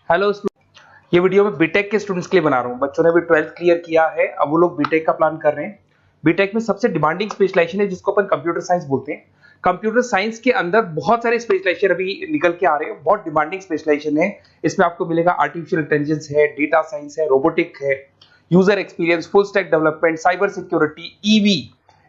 Hello, ये video मैं BTech के स्टूडेंट्स के लिए बना रहा हूँ। बच्चों ने भी 12th क्लियर किया है, अब वो लोग बीटेक का प्लान कर रहे हैं। बीटेक में सबसे डिमांडिंग स्पेशलाइजेशन है जिसको अपन कंप्यूटर साइंस बोलते हैं। कंप्यूटर साइंस के अंदर बहुत सारे स्पेशलाइजेशन अभी निकल के आ रहे हैं, बहुत डिमांडिंग स्पेशलाइजेशन है। इसमें आपको मिलेगा आर्टिफिशियल इंटेलिजेंस है, डेटा साइंस है, रोबोटिक है, user experience, full stack development, cyber security, EV,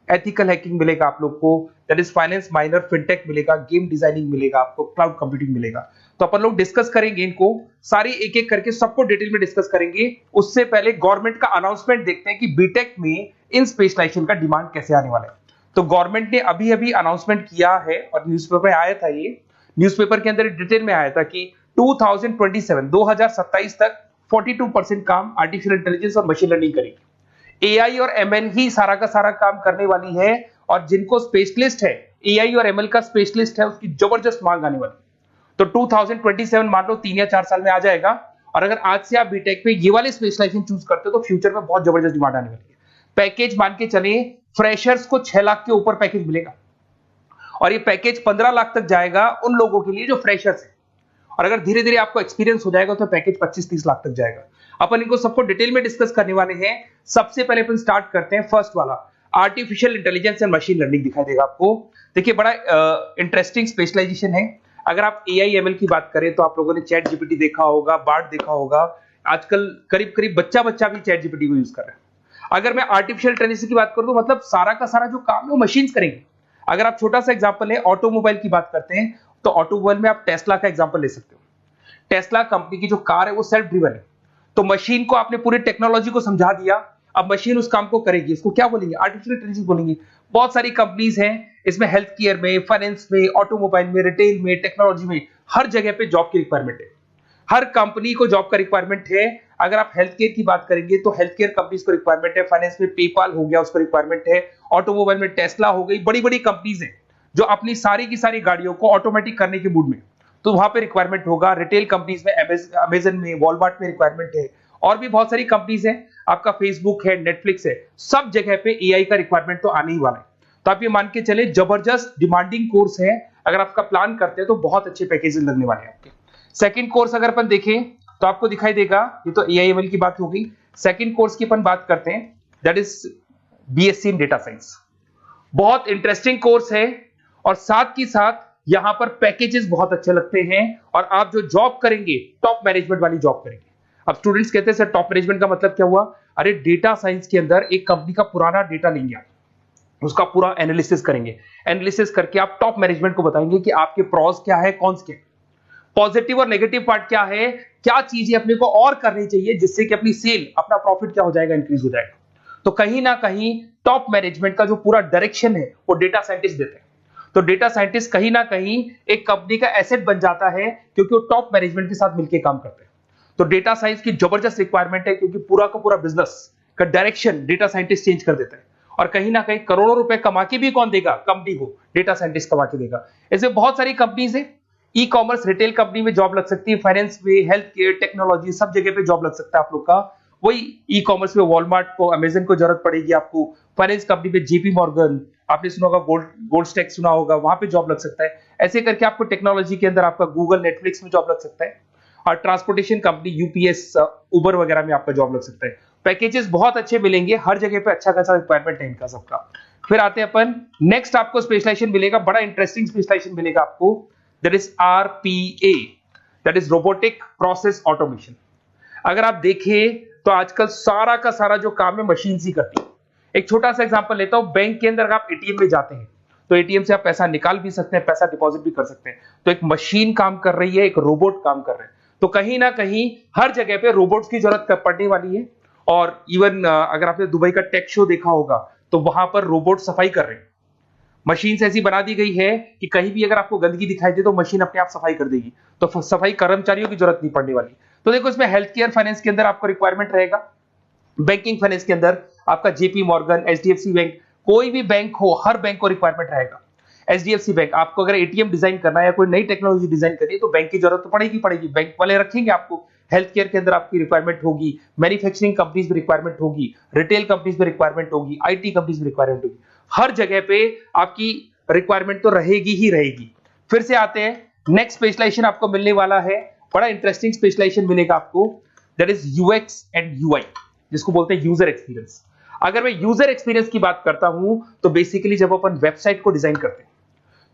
ethical hacking मिलेगा आप लोग को, that is finance minor, fintech मिलेगा, गेम डिजाइनिंग मिलेगा आपको, क्लाउड कंप्यूटिंग मिलेगा। तो अपन लोग डिस्कस करेंगे इनको सारी एक एक करके, सबको डिटेल में डिस्कस करेंगे। उससे पहले गवर्नमेंट का अनाउंसमेंट देखते हैं कि बीटेक में इन स्पेशलाइजेशन का डिमांड कैसे आने वाला है। तो गवर्नमेंट ने अभी अभी अनाउंसमेंट किया है और न्यूज़पेपर में आया था, ये न्यूज़पेपर के अंदर डिटेल में आया था कि 2027 तक 42% काम आर्टिफिशियल इंटेलिजेंस और मशीन लर्निंग करेगी। एआई और एमएल ही सारा का सारा काम करने वाली है, और जिनको स्पेशलिस्ट है, एआई और एमएल का स्पेशलिस्ट है, उसकी जबरदस्त मांग आने वाली है। तो 2027 मान लो 3 या 4 साल में आ जाएगा। और अगर आज से आप बीटेक में ये वाले स्पेशलाइजेशन चूज करते हो तो फ्यूचर में बहुत जबरदस्त डिमांड आने वाली है। पैकेज मान के चले, फ्रेशर्स को 6 लाख के ऊपर पैकेज मिलेगा, और ये पैकेज 15 लाख तक जाएगा उन लोगों के लिए जो फ्रेशर्स है। और अगर धीरे धीरे आपको एक्सपीरियंस हो जाएगा तो पैकेज 25-30 लाख तक जाएगा। अपन इनको सबको डिटेल में डिस्कस करने वाले हैं। सबसे पहले अपन स्टार्ट करते हैं फर्स्ट वाला, artificial intelligence and machine learning दिखाई देगा आपको। देखिए, बड़ा इंटरेस्टिंग स्पेशलाइजेशन है। अगर आप एआई एमएल की बात करें तो आप लोगों ने चैट जीपीटी देखा होगा, बार्ड देखा होगा। आजकल करीब करीब बच्चा भी चैट जीपीटी को यूज कर रहा है। अगर मैं आर्टिफिशियल इंटेलिजेंस की बात करूं तो मतलब सारा का सारा जो काम है वो मशीन्स करेंगे। अगर आप छोटा सा एग्जांपल है, ऑटोमोबाइल की बात करते हैं तो ऑटोमोबाइल में आप टेस्ला का एग्जांपल ले सकते हो। टेस्ला कंपनी की जो कार है वो सेल्फ ड्रिवन है। तो मशीन को आपने पूरी टेक्नोलॉजी को समझा दिया, अब मशीन उस काम को करेगी। इसको क्या बोलेंगे? आर्टिफिशियल इंटेलिजेंस बोलेंगे। बहुत सारी कंपनीज हैं इसमें, हेल्थ केयर में, फाइनेंस में, ऑटोमोबाइल में, रिटेल में, टेक्नोलॉजी में, हर जगह पे जॉब की रिक्वायरमेंट है। हर कंपनी को जॉब का रिक्वायरमेंट है। अगर आप हेल्थ केयर की बात करेंगे तो हेल्थ केयर कंपनीज को रिक्वायरमेंट है, फाइनेंस में पेपाल हो गया उसको रिक्वायरमेंट है, ऑटोमोबाइल में टेस्ला हो गई, बड़ी बड़ी कंपनीज हैं जो अपनी सारी की सारी गाड़ियों को ऑटोमेटिक करने के मूड में, तो वहां पे रिक्वायरमेंट होगा। रिटेल कंपनीज में, अमेजन में, वॉलमार्ट में रिक्वायरमेंट है, और भी बहुत सारी कंपनीज हैं, आपका फेसबुक है, नेटफ्लिक्स है, सब जगह पे एआई का रिक्वायरमेंट तो आने ही वाला है। तो आप ये मान के चले जबरदस्त डिमांडिंग कोर्स है। अगर आपका प्लान करते हैं तो बहुत अच्छे पैकेजेस लगने वाले हैं आपके। सेकंड कोर्स अगर अपन देखें तो आपको दिखाई देगा, ये तो एआई एमएल की बात हो गई। सेकंड कोर्स की अपन बात करते हैं, that is BSc in data science. बहुत इंटरेस्टिंग कोर्स है, और साथ ही साथ यहां पर पैकेजेस बहुत अच्छे लगते हैं, और आप जो जॉब करेंगे टॉप मैनेजमेंट वाली जॉब करेंगे। अब स्टूडेंट्स कहते हैं सर टॉप मैनेजमेंट का मतलब क्या हुआ? अरे डेटा साइंस के अंदर एक कंपनी का पुराना डेटा लेंगे आप, उसका पूरा एनालिसिस करेंगे, एनालिसिस करके आप टॉप मैनेजमेंट को बताएंगे कि आपके प्रॉस क्या है, कॉन्स क्या है, पॉजिटिव और नेगेटिव पार्ट क्या है, क्या चीजें अपने को और करनी चाहिए जिससे कि अपनी सेल, अपना प्रॉफिट क्या हो जाएगा, इंक्रीज हो जाएगा। तो कहीं ना कहीं टॉप मैनेजमेंट का जो पूरा डायरेक्शन है वो डेटा साइंटिस्ट देते हैं। तो डेटा साइंटिस्ट कहीं ना कहीं एक कंपनी का एसेट बन जाता है, क्योंकि वो टॉप मैनेजमेंट के साथ मिलकर काम करते हैं। तो डेटा साइंस की जबरदस्त रिक्वायरमेंट है, क्योंकि पूरा का पूरा बिजनेस का डायरेक्शन डेटा साइंटिस्ट चेंज कर देता है। और कहीं ना कहीं करोड़ों रुपए कमा के भी कौन देगा? कंपनी को डेटा साइंटिस्ट कमा के देगा। ऐसे बहुत सारी कंपनीज है, ई कॉमर्स, रिटेल कंपनी में जॉब लग सकती है, फाइनेंस में, हेल्थ केयर, टेक्नोलॉजी, सब जगह पे जॉब लग सकता है आप लोग का। वही ई कॉमर्स में वॉलमार्ट को, अमेजन को जरूरत पड़ेगी आपको। फाइनेंस कंपनी में जेपी मॉर्गन, आपने सुना होगा, गोल्ड स्टैक सुना होगा, वहां पे जॉब लग सकता है। ऐसे करके आपको टेक्नोलॉजी के अंदर आपका गूगल, नेटफ्लिक्स में जॉब लग सकता है। और ट्रांसपोर्टेशन कंपनी, यूपीएस, उबर वगैरह में आपका जॉब लग सकता है। पैकेजेस बहुत अच्छे मिलेंगे, हर जगह पे अच्छा खासा रिक्वायरमेंट है इनका सबका। फिर आते हैं अपन नेक्स्ट, आपको स्पेशलाइजेशन मिलेगा, बड़ा इंटरेस्टिंग स्पेशलाइजेशन मिलेगा आपको, that is RPA, that is robotic process automation. अगर आप देखें तो आजकल सारा का सारा जो काम है मशीन ही करती है। एक छोटा सा एग्जांपल लेता हूं, बैंक के अंदर अगर आप एटीएम में जाते हैं तो एटीएम से आप पैसा निकाल भी सकते हैं, पैसा डिपॉजिट भी कर सकते हैं। तो एक मशीन काम कर रही है, एक रोबोट काम कर रहे हैं। तो कहीं ना कहीं हर जगह पे रोबोट्स की जरूरत पड़ने वाली है। और इवन अगर आपने दुबई का टेक शो देखा होगा तो वहां पर रोबोट सफाई कर रहे हैं। मशीन ऐसी बना दी गई है कि कहीं भी अगर आपको गंदगी दिखाई दे तो मशीन अपने आप सफाई कर देगी, तो सफाई कर्मचारियों की जरूरत नहीं पड़ने वाली। तो देखो, इसमें हेल्थ केयर, फाइनेंस के अंदर आपको रिक्वायरमेंट रहेगा, बैंकिंग फाइनेंस के अंदर आपका जेपी मॉर्गन, एचडीएफसी बैंक, कोई भी बैंक हो, हर बैंक को रिक्वायरमेंट रहेगा। एचडीएफसी बैंक, आपको अगर एटीएम डिजाइन करना है या कोई नई टेक्नोलॉजी डिजाइन करनी है तो बैंक की जरूरत तो पड़ेगी, बैंक वाले रखेंगे आपको। हेल्थ केयर के अंदर आपकी रिक्वायरमेंट होगी, मैन्युफैक्चरिंग कंपनीज में रिक्वायरमेंट होगी, रिटेल कंपनीज में रिक्वायरमेंट होगी, आईटी कंपनीज में रिक्वायरमेंट होगी। हर जगह पे आपकी रिक्वायरमेंट तो रहेगी ही रहेगी। फिर से आते हैं, नेक्स्ट स्पेशलाइजेशन आपको मिलने वाला है बड़ा इंटरेस्टिंग स्पेशलाइजेशन मिलेगा आपको, that is UX and UI, जिसको बोलते हैं यूजर एक्सपीरियंस। अगर मैं यूजर एक्सपीरियंस की बात करता हूं तो बेसिकली जब अपन वेबसाइट को डिजाइन करते हैं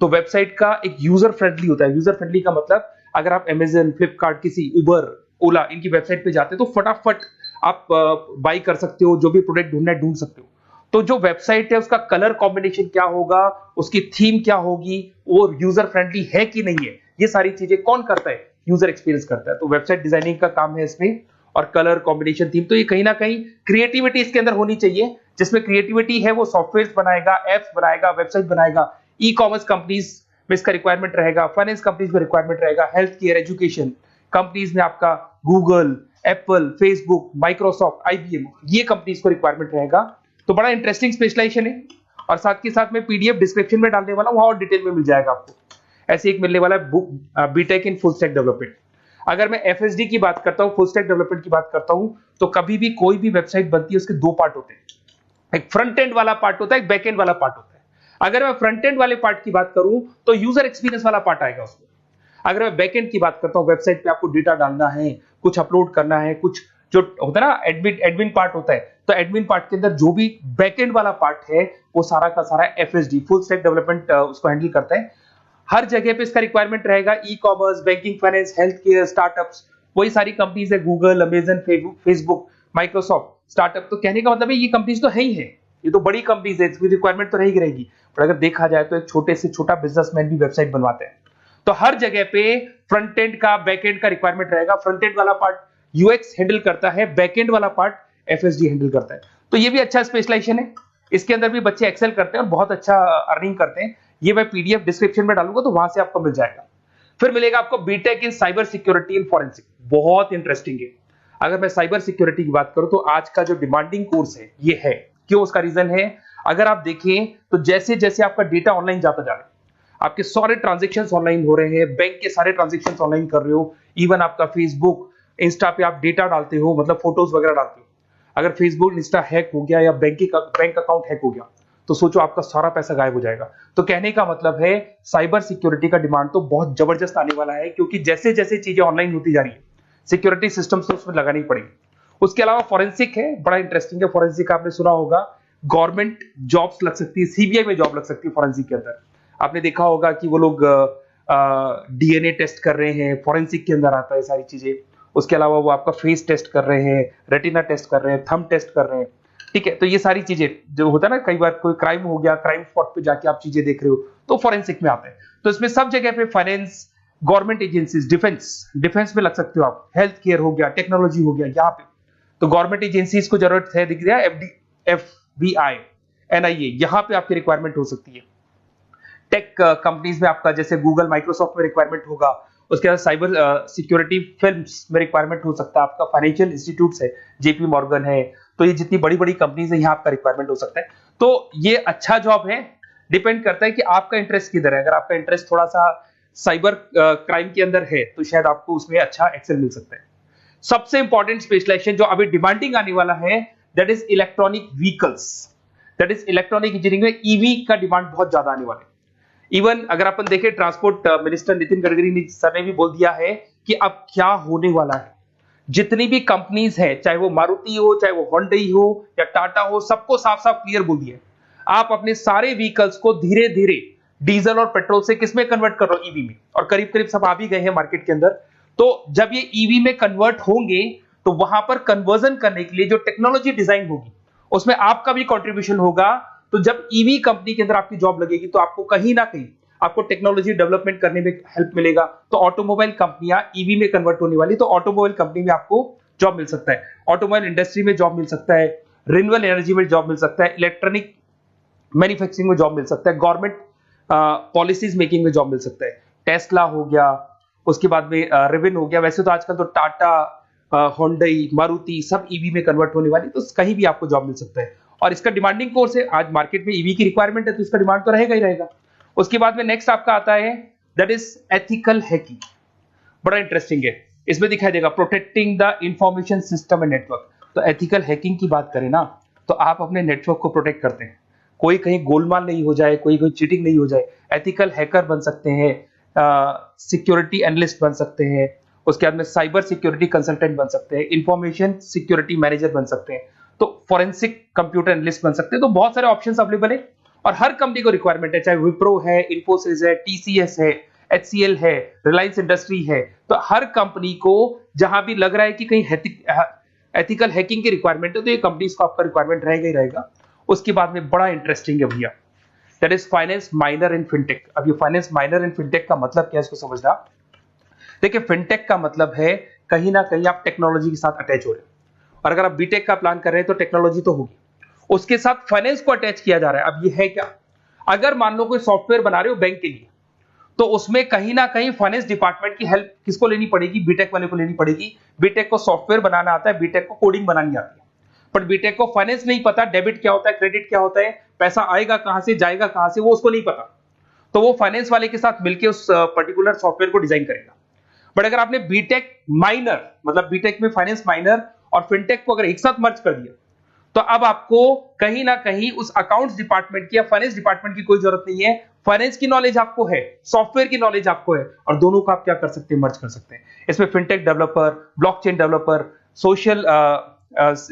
तो वेबसाइट का एक यूजर फ्रेंडली होता है। यूजर फ्रेंडली का मतलब अगर आप अमेजन, फ्लिपकार्ट, किसी उबर, ओला इनकी वेबसाइट पे जाते हैं तो फटाफट आप बाई कर सकते हो, जो भी प्रोडक्ट ढूंढना है ढूंढ सकते हो। तो जो वेबसाइट है उसका कलर कॉम्बिनेशन क्या होगा, उसकी थीम क्या होगी, वो यूजर फ्रेंडली है कि नहीं है, ये सारी चीजें कौन करता है, यूजर एक्सपीरियंस करता है। तो वेबसाइट डिजाइनिंग का काम है इसमें, और कलर कॉम्बिनेशन, थीम, तो ये कहीं ना कहीं क्रिएटिविटी इसके अंदर होनी चाहिए। जिसमें क्रिएटिविटी है वो सॉफ्टवेयर बनाएगा, एप्स बनाएगा, वेबसाइट बनाएगा। ई कॉमर्स कंपनीज में इसका रिक्वायरमेंट रहेगा, फाइनेंस कंपनीज में रिक्वायरमेंट रहेगा, हेल्थ केयर, एजुकेशन कंपनीज में आपका Google, Apple, Facebook, Microsoft, IBM, ये कंपनीज को रिक्वायरमेंट रहेगा। तो बड़ा इंटरेस्टिंग स्पेशलाइजेशन है, और साथ के साथ में पीडीएफ डिस्क्रिप्शन में डालने वाला हूं, वहां और डिटेल में मिल जाएगा आपको। ऐसे एक मिलने वाला है book, BTech in full stack development. अगर मैं एफएसडी की बात करता हूं, फुल स्टैक डेवलपमेंट की बात करता हूं, तो कभी भी कोई भी वेबसाइट बनती है उसके दो पार्ट होते हैं, एक फ्रंट एंड वाला पार्ट होता है, एक बैक एंड वाला पार्ट होता है। अगर मैं फ्रंट एंड वाले पार्ट की बात करूं तो यूजर एक्सपीरियंस वाला पार्ट आएगा उसमें। अगर मैं बैक एंड की बात करता हूं, वेबसाइट पे आपको डेटा डालना है, कुछ अपलोड करना है, कुछ जो होता है ना एडमिन पार्ट होता है, तो एडमिन पार्ट के अंदर जो भी बैक एंड वाला पार्ट है वो सारा का सारा एफएसडी, फुल स्टैक डेवलपमेंट, उसको हैंडल करता है। हर जगह पे इसका रिक्वायरमेंट रहेगा। E commerce, banking, finance, health care, startups, वही सारी कंपनीज है, Google, Amazon, Facebook, Microsoft, startup. तो कहने का मतलब है ये कंपनीज तो है ही है, ये तो बड़ी कंपनीज है, इसकी रिक्वायरमेंट तो रहेगी रहेगी। पर अगर देखा जाए तो एक छोटे से छोटा बिजनेसमैन भी वेबसाइट बनवाते हैं। तो हर जगह पे फ्रंट एंड का, बैक एंड का रिक्वायरमेंट रहेगा। फ्रंट एंड वाला पार्ट यूएक्स हैंडल करता है, बैक एंड वाला पार्ट एफएसडी हैंडल करता है। तो ये भी अच्छा स्पेशलाइजेशन है, इसके अंदर भी बच्चे एक्सेल करते हैं और बहुत अच्छा अर्निंग करते हैं। ये मैं पीडीएफ डिस्क्रिप्शन में डालूंगा तो वहां से आपको मिल जाएगा। फिर मिलेगा आपको BTech in cyber security and forensic, बहुत इंटरेस्टिंग है। अगर मैं साइबर सिक्योरिटी की बात करूं तो आज का जो डिमांडिंग कोर्स है ये है। क्यों? उसका रीजन है, अगर आप देखें तो जैसे जैसे आपका डेटा ऑनलाइन जाता जा रहा है, आपके सारे ट्रांजेक्शंस ऑनलाइन हो रहे हैं, बैंक के सारे ट्रांजेक्शंस ऑनलाइन कर रहे हो, इवन आपका फेसबुक, इंस्टा पे आप डेटा डालते हो, मतलब फोटोज वगैरह डालते हो। अगर फेसबुक, इंस्टा हैक हो गया या बैंक अकाउंट हैक हो गया तो सोचो आपका सारा पैसा गायब हो जाएगा। तो कहने का मतलब है साइबर सिक्योरिटी का डिमांड तो बहुत जबरदस्त आने वाला है, क्योंकि जैसे जैसे चीजें ऑनलाइन होती जा रही है सिक्योरिटी सिस्टम्स तो उसमें लगानी पड़ेगी। उसके अलावा फॉरेंसिक है, बड़ा इंटरेस्टिंग है। फॉरेंसिक आपने सुना होगा, गवर्नमेंट जॉब्स लग सकती है, सीबीआई में जॉब लग सकती है फॉरेंसिक के अंदर। आपने देखा होगा कि वो लोग डीएनए टेस्ट कर रहे हैं, फॉरेंसिक के अंदर आता है सारी चीजें। उसके अलावा वो आपका फेस टेस्ट कर रहे हैं, रेटिना टेस्ट कर रहे हैं, थंब टेस्ट कर रहे हैं, ठीक है। तो ये सारी चीजें जो होता है ना, कई बार कोई क्राइम हो गया, क्राइम स्पॉट पे जाके आप चीजें देख रहे हो तो फॉरेंसिक में आते हैं। तो इसमें सब जगह पे फाइनेंस, गवर्नमेंट एजेंसीज, डिफेंस में लग सकते हो आप, हेल्थ केयर हो गया, टेक्नोलॉजी हो गया, यहाँ पे तो गवर्नमेंट एजेंसीज को जरूरत है, दिख रहा है, एफबीआई, एनआईए, यहाँ पे आपकी रिक्वायरमेंट हो सकती है। टेक कंपनीज में आपका जैसे गूगल, माइक्रोसॉफ्ट में रिक्वायरमेंट होगा। उसके बाद साइबर सिक्योरिटी फिल्म्स में रिक्वायरमेंट हो सकता है आपका, फाइनेंशियल इंस्टीट्यूट्स है, जेपी मॉर्गन है, तो ये जितनी बड़ी बड़ी कंपनीज है यहाँ आपका रिक्वायरमेंट हो सकता है। तो ये अच्छा जॉब है, डिपेंड करता है कि आपका इंटरेस्ट किधर है। अगर आपका इंटरेस्ट थोड़ा सा साइबर क्राइम के अंदर है तो शायद आपको उसमें अच्छा एक्सेल मिल सकता है। सबसे इंपॉर्टेंट स्पेशलाइजेशन जो अभी डिमांडिंग आने वाला है, that is electronic vehicles, that is electronic engineering में ईवी का डिमांड बहुत ज्यादा आने वाला है। इवन अगर अपन देखें, transport minister Nitin Gadkari sir ने भी बोल दिया है कि अब क्या होने वाला है, जितनी भी कंपनीज है, चाहे वो मारुति हो, चाहे वो होंडई हो या टाटा हो, सबको साफ साफ क्लियर बोल दिया, आप अपने सारे व्हीकल्स को धीरे धीरे डीजल और पेट्रोल से किसमें कन्वर्ट कर रहे हो, ईवी में। और करीब करीब सब आ भी गए हैं मार्केट के अंदर। तो जब ये ईवी में कन्वर्ट होंगे तो वहां पर कन्वर्जन करने के लिए जो टेक्नोलॉजी डिजाइन होगी उसमें आपका भी कंट्रीब्यूशन होगा। तो जब ईवी कंपनी के अंदर आपकी जॉब लगेगी तो आपको कहीं ना कहीं आपको टेक्नोलॉजी डेवलपमेंट करने में हेल्प मिलेगा। तो ऑटोमोबाइल कंपनियां ईवी में कन्वर्ट होने वाली, तो ऑटोमोबाइल कंपनी में आपको जॉब मिल सकता है, ऑटोमोबाइल इंडस्ट्री में जॉब मिल सकता है, रिन्यूएबल एनर्जी में जॉब मिल सकता है, इलेक्ट्रॉनिक मैन्युफैक्चरिंग में जॉब मिल सकता है, गवर्नमेंट पॉलिसीज मेकिंग में जॉब मिल सकता है, टेस्ला हो गया, उसके बाद में रिविन हो गया। वैसे तो आजकल तो टाटा, होंडई, मारुति सब ईवी में कन्वर्ट होने वाली, तो कहीं भी आपको जॉब मिल सकता है। और इसका डिमांडिंग कोर्स है, आज मार्केट में ईवी की रिक्वायरमेंट है तो इसका डिमांड तो रहेगा ही रहेगा। उसके बाद में नेक्स्ट आपका आता है, दैट इज एथिकल हैकिंग, बड़ा इंटरेस्टिंग है। इसमें दिखाई देगा protecting the information system and network. तो एथिकल हैकिंग की बात करें ना, तो आप अपने नेटवर्क को प्रोटेक्ट करते हैं, कोई कहीं गोलमाल नहीं हो जाए, कोई चीटिंग नहीं हो जाए। एथिकल हैकर बन सकते हैं, सिक्योरिटी एनालिस्ट बन सकते हैं, उसके बाद में साइबर सिक्योरिटी कंसल्टेंट बन सकते हैं, इंफॉर्मेशन सिक्योरिटी मैनेजर बन सकते हैं, तो फॉरेंसिक कंप्यूटर एनालिस्ट बन सकते हैं। तो बहुत सारे ऑप्शंस अवेलेबल है और हर कंपनी को रिक्वायरमेंट है, चाहे विप्रो है, इन्फोसिस है, टीसीएस है, एचसीएल है, रिलायंस इंडस्ट्री है। तो हर कंपनी को जहां भी लग रहा है कि कहीं एथिकल हैकिंग की रिक्वायरमेंट है, तो ये कंपनीज को आपका रिक्वायरमेंट रहेगा ही रहेगा। उसके बाद में बड़ा इंटरेस्टिंग है भैया, that is finance minor in fintech. अब ये फाइनेंस माइनर इन फिनटेक का मतलब क्या है, इसको समझना। देखिए, फिनटेक का मतलब है कहीं ना कहीं आप टेक्नोलॉजी के साथ अटैच हो रहे हैं, और अगर आप बीटेक का प्लान कर रहे हैं तो टेक्नोलॉजी तो होगी, उसके साथ फाइनेंस को अटैच किया जा रहा है। अब ये है क्या, अगर मान लो कोई सॉफ्टवेयर बना रहे हो बैंक के लिए, तो उसमें कहीं ना कहीं फाइनेंस डिपार्टमेंट की हेल्प किसको लेनी पड़ेगी, बीटेक वाले को लेनी पड़ेगी। बीटेक को सॉफ्टवेयर बनाना आता है, बीटेक को कोडिंग बनानी आती है, बट बीटेक को फाइनेंस नहीं पता, डेबिट क्या होता है, क्रेडिट क्या होता है, पैसा आएगा कहां से, जाएगा कहां से, वो उसको नहीं पता। तो वो फाइनेंस वाले के साथ मिलकर उस पर्टिकुलर सॉफ्टवेयर को डिजाइन करेगा। बट अगर आपने बीटेक माइनर, मतलब बीटेक में फाइनेंस माइनर और फिनटेक को अगर एक साथ मर्ज कर दिया, तो अब आपको कहीं ना कहीं उस अकाउंट्स डिपार्टमेंट की या फाइनेंस डिपार्टमेंट की कोई जरूरत नहीं है। फाइनेंस की नॉलेज आपको है, सॉफ्टवेयर की नॉलेज आपको है, और दोनों को आप क्या कर सकते हैं, मर्ज कर सकते हैं। इसमें fintech developer, blockchain developer, social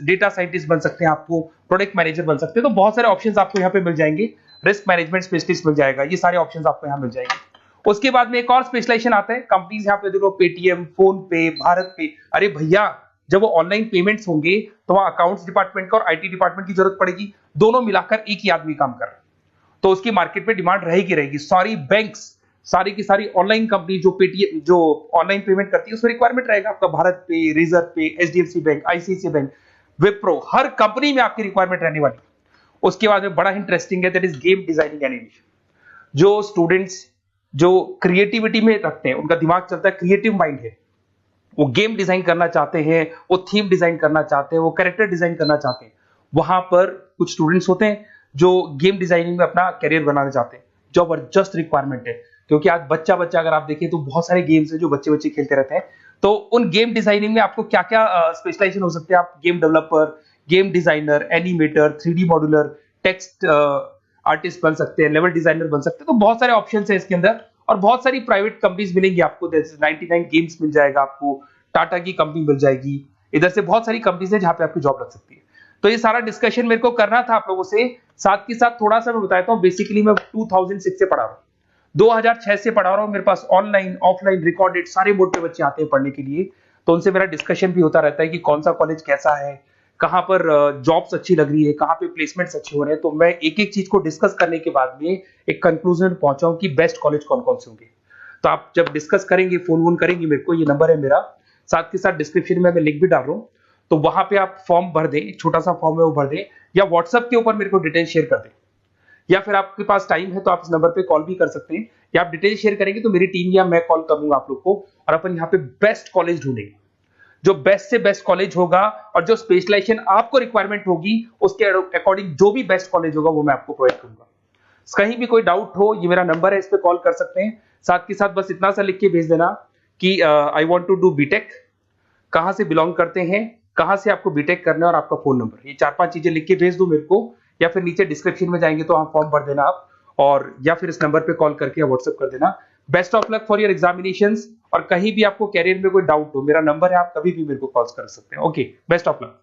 data scientist बन सकते हैं, आपको प्रोडक्ट मैनेजर बन सकते हैं। तो बहुत सारे ऑप्शंस आपको यहाँ पे मिल जाएंगे, रिस्क मैनेजमेंट स्पेशलिस्ट मिल जाएगा, ये सारे ऑप्शंस आपको यहाँ मिल जाएंगे। उसके बाद में एक और स्पेशलाइजेशन आता है, कंपनीज यहाँ पे देखो, पेटीएम, फोन पे, भारत पे। अरे भैया, जब वो ऑनलाइन पेमेंट्स होंगे तो वहां अकाउंट्स डिपार्टमेंट का और आईटी डिपार्टमेंट की जरूरत पड़ेगी, दोनों मिलाकर एक ही आदमी काम कर रहा है, तो उसकी मार्केट में डिमांड रहेगी रहेगी। सारी बैंक्स, सारी की सारी ऑनलाइन कंपनी जो पेटीएम, जो ऑनलाइन पेमेंट करती है, उसमें रिक्वायरमेंट रहेगा आपका भारत पे, Razorpay, HDFC bank, ICICI bank, Wipro, हर कंपनी में आपकी रिक्वायरमेंट रहने वाली। उसके बाद में बड़ा इंटरेस्टिंग है, that is game designing animation. जो स्टूडेंट्स जो क्रिएटिविटी में रखते हैं, उनका दिमाग चलता है, क्रिएटिव माइंड है, वो गेम डिजाइन करना चाहते हैं, वो थीम डिजाइन करना चाहते हैं, वो कैरेक्टर डिजाइन करना चाहते हैं, वहां पर कुछ स्टूडेंट्स होते हैं जो गेम डिजाइनिंग में अपना करियर बनाना चाहते हैं। जबरदस्त रिक्वायरमेंट है, क्योंकि आज बच्चा बच्चा अगर आप देखें तो बहुत सारे गेम्स हैं जो बच्चे बच्चे खेलते रहते हैं। तो उन गेम डिजाइनिंग में आपको क्या क्या स्पेशलाइजेशन हो सकते हैं, आप game developer, game designer, animator, 3D modular, text artist बन सकते हैं, लेवल डिजाइनर बन सकते हैं। तो बहुत सारे ऑप्शंस हैं इसके अंदर, और बहुत सारी प्राइवेट कंपनीज मिलेंगी आपको, जैसे 99 गेम्स मिल जाएगा आपको, टाटा की कंपनी मिल जाएगी, इधर से बहुत सारी कंपनीज है जहां पे आपकी जॉब लग सकती है। तो ये सारा डिस्कशन मेरे को करना था आप लोगों से, साथ के साथ थोड़ा सा मैं बताता हूँ। बेसिकली मैं 2006 से पढ़ा रहा हूँ, 2006 से पढ़ा रहा हूँ, मेरे पास ऑनलाइन ऑफलाइन रिकॉर्डेड सारे मोड पे बच्चे आते हैं पढ़ने के लिए, तो उनसे मेरा डिस्कशन भी होता रहता है कि कौन सा कॉलेज कैसा है, कहां पर जॉब्स अच्छी लग रही है, कहां पे प्लेसमेंट्स अच्छे हो रहे हैं। तो मैं एक एक चीज को डिस्कस करने के बाद में एक कंक्लूजन पहुंचा हूं कि बेस्ट कॉलेज कौन कौन से होंगे। तो आप जब डिस्कस करेंगे, फोन वोन करेंगे मेरे को, ये नंबर है मेरा, साथ के साथ डिस्क्रिप्शन में मैं लिंक भी डाल रहा हूँ, तो वहां पे आप फॉर्म भर दें, एक छोटा सा फॉर्म है वो भर दें, या व्हाट्सएप के ऊपर मेरे को डिटेल शेयर कर दें, या फिर आपके पास टाइम है तो आप इस नंबर पे कॉल भी कर सकते हैं, या आप डिटेल शेयर करेंगे तो मेरी टीम या मैं कॉल करूंगा आप लोग को, और अपन यहाँ पे बेस्ट कॉलेज ढूंढेंगे, जो बेस्ट से बेस्ट कॉलेज होगा, और जो स्पेशलाइजेशन आपको रिक्वायरमेंट होगी उसके अकॉर्डिंग जो भी बेस्ट कॉलेज होगा वो मैं आपको प्रोवाइड करूंगा। कहीं भी कोई डाउट हो, ये मेरा नंबर है, इस पे कॉल कर सकते हैं। साथ के साथ बस इतना सा लिख के भेज देना कि I want to do BTech, कहां से बिलोंग करते हैं, कहां से आपको बीटेक करना है, और आपका फोन नंबर, ये 4-5 चीजें लिख के भेज दो मेरे को, या फिर नीचे डिस्क्रिप्शन में जाएंगे तो आप फॉर्म भर देना आप, और या फिर इस नंबर पे कॉल करके या व्हाट्सएप कर देना। Best of luck for your examinations, और कहीं भी आपको कैरियर में कोई डाउट हो, मेरा नंबर है, आप कभी भी मेरे को कॉल कर सकते हैं। Okay, best of luck.